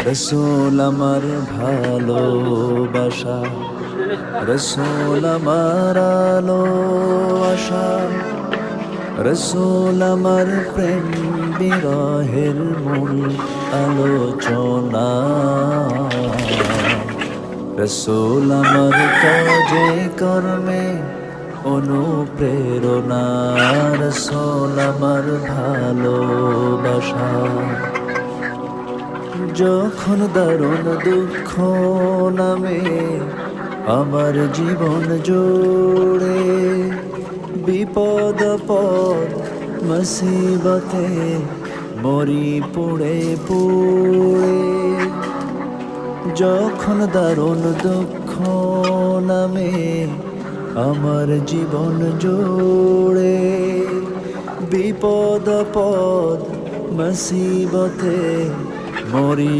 রসূল আমার ভালোবাসা, রসূল আমার আলো আশা, রসূল আমার প্রেম বিরহের মূল আলোচনা। রসূল আমার কাজে কর্মে অনুপ্রেরণা, রসূল আমার ভালোবাসা। যখন দারুণ দুঃখ নামে আমার জীবন জুড়ে, বিপদ পদ মুসিবতে মরি পুড়ে পুড়ে। যখন দারুণ দুঃখ নামে আমার জীবন জুড়ে, বিপদ পদ মুসিবতে মরি।